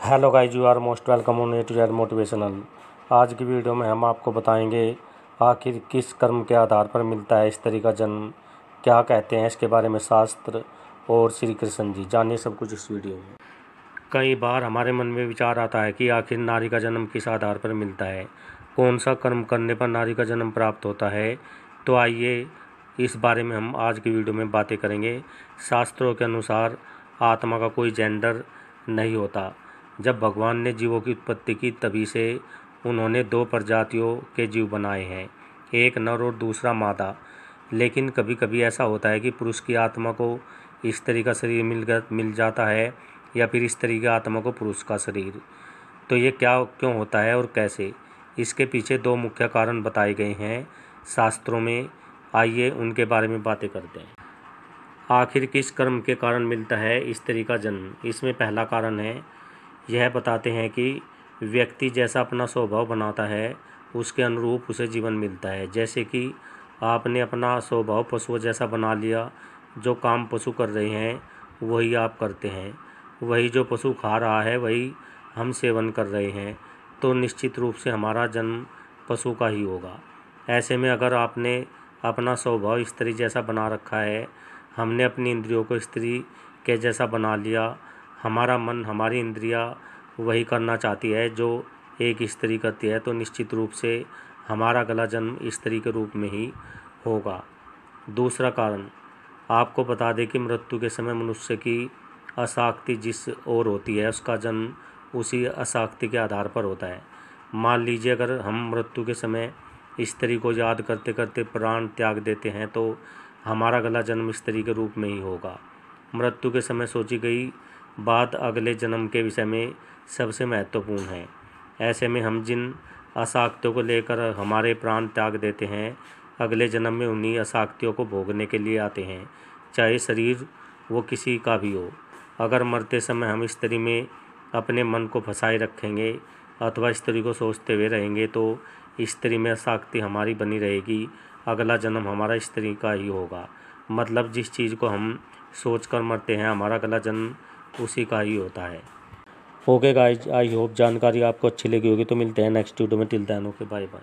Hello guys, you are most welcome on A to Z motivational. आज की video में हम आपको बताएंगे आखिर किस कर्म के आधार पर मिलता है स्त्री का जन्म, क्या कहते हैं इसके बारे में शास्त्र और श्री कृष्ण जी। जानिए सब कुछ इस वीडियो में। कई बार हमारे मन में विचार आता है कि आखिर नारी का जन्म किस आधार पर मिलता है, कौन सा कर्म करने पर नारी का जन्म प्राप्त होता है। तो आइए इस बारे में हम आज की वीडियो में बातें करेंगे। शास्त्रों के अनुसार आत्मा का कोई जेंडर नहीं होता। जब भगवान ने जीवों की उत्पत्ति की तभी से उन्होंने दो प्रजातियों के जीव बनाए हैं, एक नर और दूसरा मादा। लेकिन कभी कभी ऐसा होता है कि पुरुष की आत्मा को स्त्री का शरीर मिल जाता है या फिर स्त्री की आत्मा को पुरुष का शरीर। तो ये क्या क्यों होता है और कैसे, इसके पीछे दो मुख्य कारण बताए गए हैं शास्त्रों में। आइए उनके बारे में बातें करते हैं। आखिर किस कर्म के कारण मिलता है स्त्री का जन्म। इसमें पहला कारण है, यह बताते हैं कि व्यक्ति जैसा अपना स्वभाव बनाता है उसके अनुरूप उसे जीवन मिलता है। जैसे कि आपने अपना स्वभाव पशुओं जैसा बना लिया, जो काम पशु कर रहे हैं वही आप करते हैं, वही जो पशु खा रहा है वही हम सेवन कर रहे हैं, तो निश्चित रूप से हमारा जन्म पशु का ही होगा। ऐसे में अगर आपने अपना स्वभाव स्त्री जैसा बना रखा है, हमने अपनी इंद्रियों को स्त्री के जैसा बना लिया, हमारा मन हमारी इंद्रियां वही करना चाहती है जो एक स्त्री करती है, तो निश्चित रूप से हमारा गला जन्म स्त्री के रूप में ही होगा। दूसरा कारण आपको बता दें कि मृत्यु के समय मनुष्य की आसक्ति जिस ओर होती है उसका जन्म उसी आसक्ति के आधार पर होता है। मान लीजिए अगर हम मृत्यु के समय स्त्री को याद करते करते प्राण त्याग देते हैं तो हमारा गला जन्म स्त्री के रूप में ही होगा। मृत्यु के समय सोची गई बात अगले जन्म के विषय में सबसे महत्वपूर्ण है। ऐसे में हम जिन आसक्तियों को लेकर हमारे प्राण त्याग देते हैं, अगले जन्म में उन्हीं आसक्तियों को भोगने के लिए आते हैं, चाहे शरीर वो किसी का भी हो। अगर मरते समय हम स्त्री में अपने मन को फंसाए रखेंगे अथवा स्त्री को सोचते हुए रहेंगे तो स्त्री में आसक्ति हमारी बनी रहेगी, अगला जन्म हमारा स्त्री का ही होगा। मतलब जिस चीज़ को हम सोच कर मरते हैं हमारा अगला जन्म उसी का ही होता है। ओके गाइज, आई होप जानकारी आपको अच्छी लगी होगी। तो मिलते हैं नेक्स्ट वीडियो में। Till then okay, bye bye.